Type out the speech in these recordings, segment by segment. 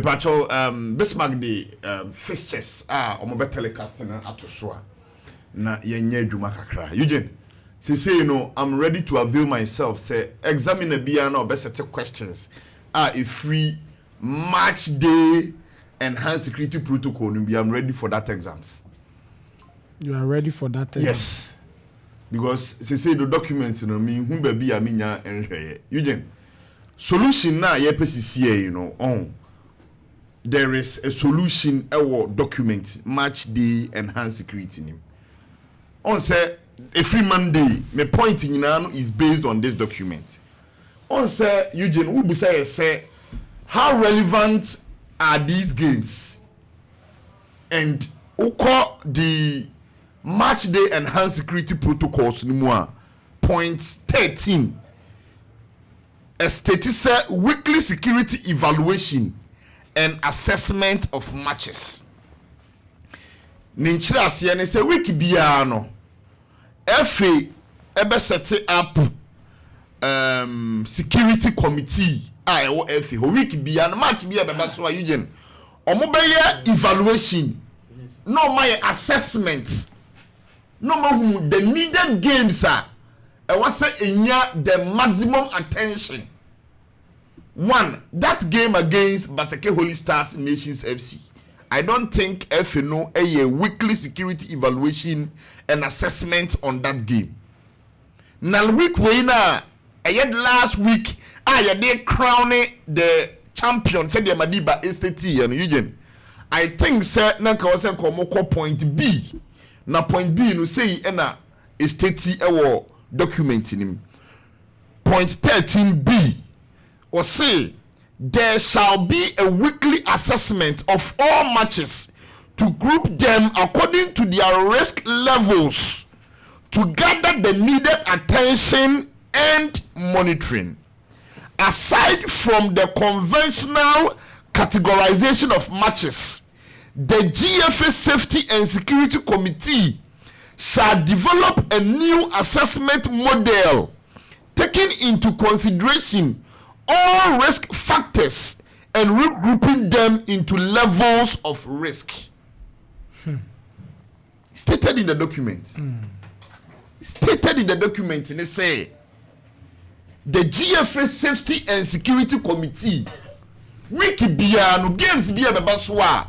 Patrol Bismarck the fixtures omobe telecasting ato so na yenye adwuma kakra Eugene say I'm ready to avail myself say examiner bia na obesete questions a free match day enhanced security protocol no be I'm ready for that exams. You are ready for that exam? Yes, because say the documents me hu ba bia menya enhweye Eugene solution na ye pesisi on there is a solution our document match day enhanced security name on say every Monday my point in is based on this document on say Eugene who be say how relevant are these games and the match day enhanced security protocols ni point 13 a status weekly security evaluation and assessment of matches. Ninchira asiane say wiki biya no. FA ebe set up security committee ewo FA ho wiki biya no match biya beba so Eugene. Omo beye evaluation. No my assessment. No more the needed games e was say enya the maximum attention. One, that game against Baseke Holy Stars Nations FC. I don't think FNO a weekly security evaluation and assessment on that game. Now week winner, last week, they crowning the champion, said the Madiba Estate and Eugene. I think sir naka was komoko point B. Na point B no say na estate ewo document him. Point 13B. Or say there shall be a weekly assessment of all matches to group them according to their risk levels to gather the needed attention and monitoring. Aside from the conventional categorization of matches, the GFA Safety and Security Committee shall develop a new assessment model taking into consideration all risk factors and regrouping them into levels of risk. Stated in the document. Stated in the document, they say the GFA Safety and Security Committee, wiki biano games biya bebaswa,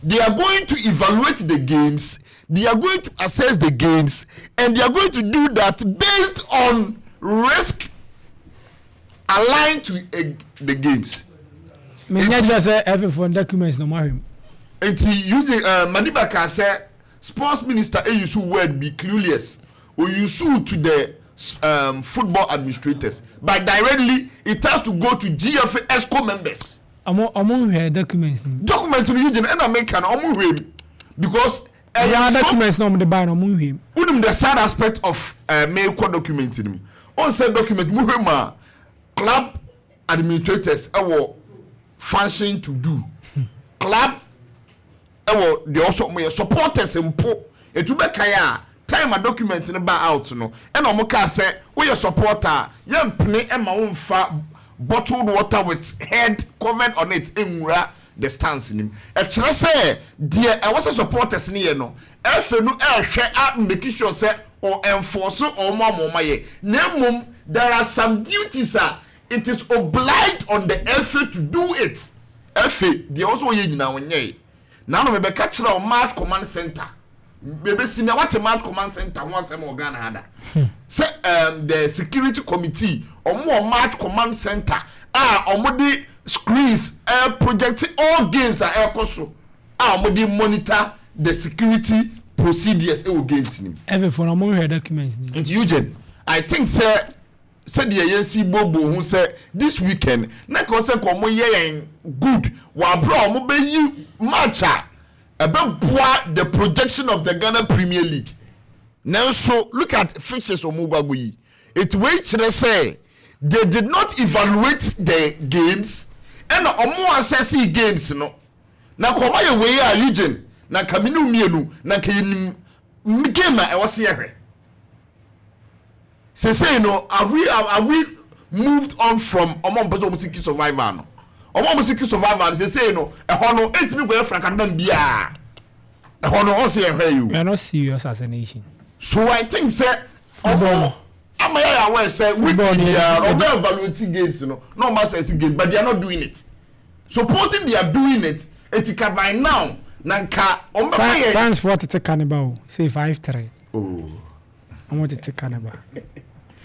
they are going to evaluate the games, they are going to assess the games, and they are going to do that based on risk aligned to the games. Me just say every phone documents no more. Until you Madiba can say sports minister use word be clueless or you sue to the football administrators, but directly it has to go to GFA ESCO members. Among her documents. Documents you and American among because documents no the buy no him. The sad aspect of mail code documenting. On said document muhima club administrators function to do. Club they also supporters impo etube kaya time a document in ba out no and omoka say we your supporter yampne e ma wonfa bottled water with head covered on it enwura the stance nim e kire say there e was supporters ni no efenu e hwe a make sure say or enforce or mama ye nemum there are some duties it is obliged on the FA to do it. FA they also ye nyina wonye now no be catch na match command center bebe senior what match command center won say mo Ghana hada say the security committee omo match command center omo di screens project all games are koso omo di monitor the security procedures games nim every for omo hear documents ni Eugene I think say said the ANC Bobo who said this weekend na ko say ko mo ye good wa bro mo be yi matcha boa the projection of the Ghana Premier League. Now so look at fixtures of Mubabu. It wait say they did not evaluate the games and omo assess games no. Na ko ma ye we are Eugene na kaminu mienu na kayin game e was here. Say have we moved on from Omon Bezo Musiki survivor no? omo musiki survivor say no e ho no etimi go Frankadam bia e ho no on say you we are not serious as a nation. So I think say football am I aware say we are evaluating games no matter say game but they are not doing it. Supposing they are doing it etika by now nanka France for to take cannibal say 5-3. Oh I want to take cannibal.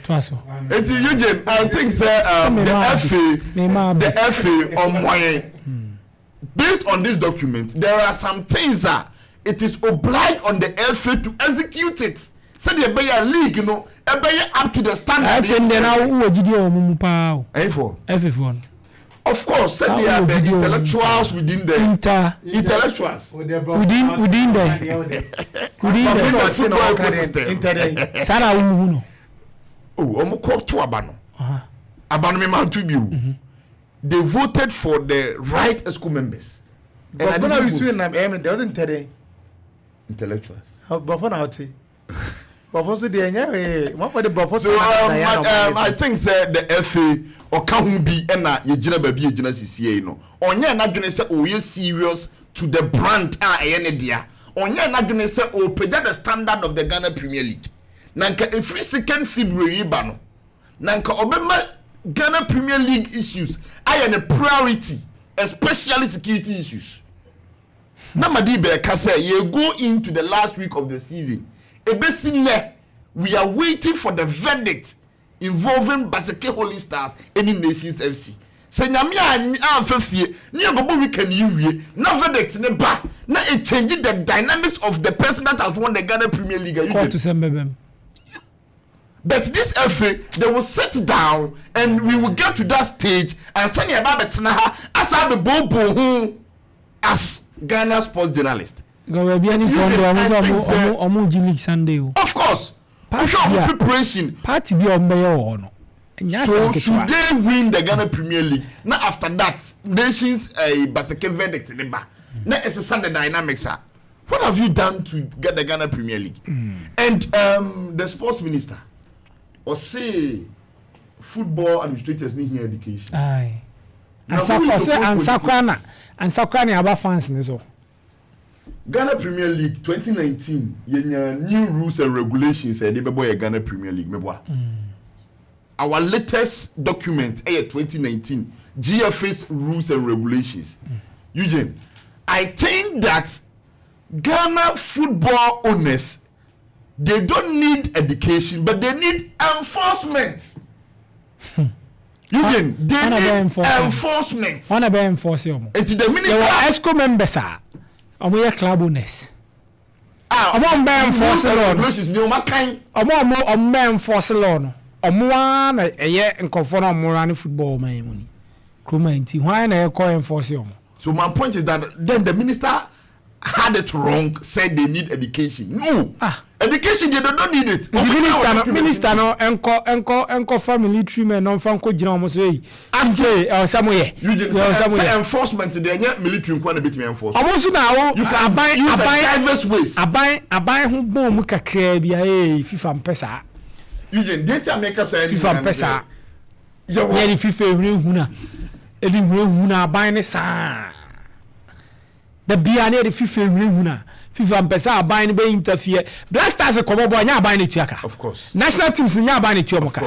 Twaso. Eugene, I think say the FA on why based on this document there are some things that it is obliged on the FA to execute it. So the Bayer League, you know, up to the standard. I think they now who GD pa. FA. Of course, said they are the intellectuals within the intellectuals within the football ecosystem. Sana uno. Oh, omo to abano. Abano me man to be. They voted for the right school members. And I don't know if you there wasn't today. Intellectuals. But for now, but also the what for the buffalo. So I think say the FA or can be na ye gina ba bi ye gina sisiye no. Onye na dwene say o ye serious to the brand ne dia. Onye na dwene say o peda the standard of the Ghana Premier League. Nanka every second February ba no. Nanka obema Ghana Premier League issues are a priority, especially security issues. Namadi can say you go into the last week of the season. We are waiting for the verdict involving Baseke Holy Stars any Nations FC. Say nyame amfafie ni agobo weekend you na verdict ne ba na it change the dynamics of the person that has won the Ghana Premier League. But this FA, they will sit down and we will get to that stage and send you about as I be bobo as Ghana sports journalist. Go be any fund omo Sunday. Of course. Preparation. Party be on mayor no. So should they win the Ghana Premier League? Now after that, nations Baseke verdict in the back. Now it's a Sunday dynamics. What have you done to get the Ghana Premier League? And the sports minister or say football administrators need here education. Aye. And Sakrani about fans so. Ghana Premier League 2019 new rules and regulations they be boy Ghana Premier League Our latest document 2019 GFA's rules and regulations. Eugene, I think that Ghana football owners they don't need education, but they need enforcement. Eugene, they need enforcement. Wanna be enforcement. It's the minister. They were ESCO members, omo club owners. Omo be enforcement. Regulations ni omo kan. Omo enforce law no. Omo na eye nkofo na omo run football man mu ni. Kroma nti why na e call enforce omo. So my point is that then the minister had it wrong, said they need education. No. Education, they don't need it. The minister no enko family treatment no fanko gina omo so yi. Anje somewhere. You just say enforcement they are military nko na betimi enforce. Omo so na wo aban diverse ways. Aban ho bom mu kakra bia FIFA mpesa. You just data maker say FIFA mpesa. Ye ni FIFA ehunu huna aban ne sa. The biane the FIFA ehunu FIFA mpesa aban be interfere. Black Stars kobobo anya aban ne tuaka. Of course. National teams nya aban ne tuo moka.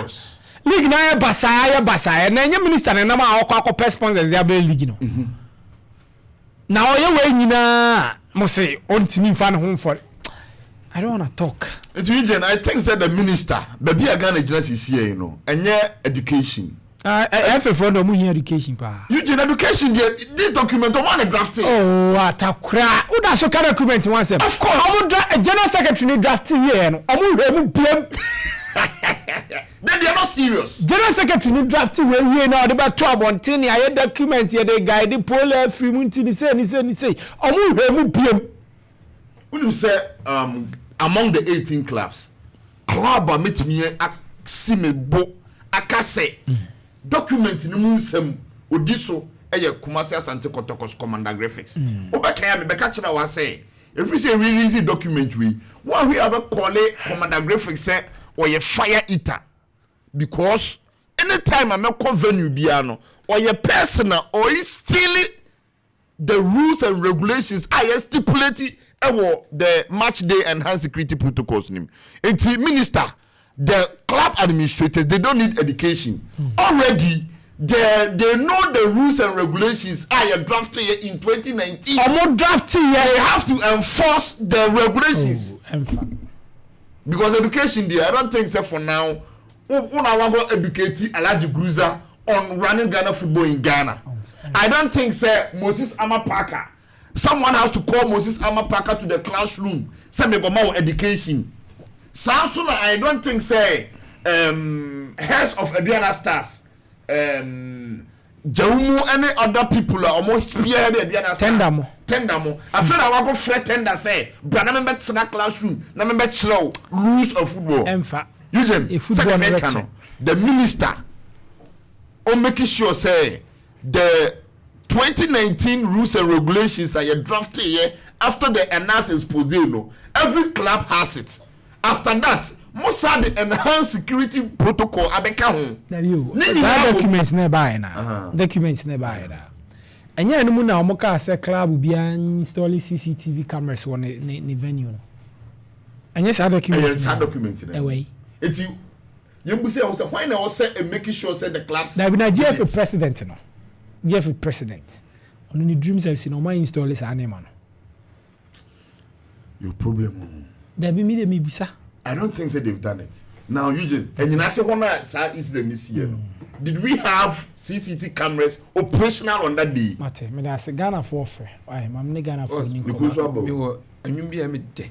League na ya basa na nya minister na ma akọ sponsors dia be league no. Na oye we nyina mo say ontimi fa ne ho for. I don't want to talk. It's region I think said the minister baby Ghana Genesis here you know enye education. FFO no mu education pa. Eugene education this document on one drafting. Oh, Attakora. Who da so kind document one say? Of course. A general secretary drafting here no. Omu blame. Then they are not serious. General secretary drafting we now the back to abontin ya document here they guide the poll free munti ni say. Omu blame. When you say among the 18 clubs, club meet me bo akase document ni munsem odiso eye Kumasi Asante Kotokos Commander Graphics obeka me beka kira wa say if you say release document we one we have call it Commander Graphics say or ye fire eater because anytime I make venue bia no or your personal or is stealing the rules and regulations I stipulated the match day enhanced security protocols. It's minister, the club administrators, they don't need education. Already, they know the rules and regulations I drafted in 2019. They have to enforce the regulations. Because education there, I don't think so for now. I want to educate Alaji Gruza on running Ghana football in Ghana. I don't think say Moses Amapaka. Someone has to call Moses Amapaka to the classroom. Say me go more education. Samsung, I don't think say heads of Aduana Stars, Jaumu, any other people are almost spear the Aduana Stars. Tendamo. I feel I want to fret tender say, but I remember to that classroom. I remember slow rules of football. Eugene, the minister, making sure say the 2019 rules and regulations are drafted here after the announcement exposé. Every club has it. After that, most of the enhanced security protocol abeka home. Documents nearby now. Documents nearby now. And yeah, no more now. Moka say club will be installing CCTV cameras on the venue. And yes, documents. Away. It's you. You must say also why now say making sure say the clubs. There be na GFA president no. GFA president. On the dreams have seen on my install this animal. Your problem. There be me bisa. I don't think they've done it. Now Eugene, and you say one incident this year. Did we have CCTV cameras operational on that day? Mate, me da say Ghana for free. Why, mam ne Ghana for me. Because me wo anyum bi a me de.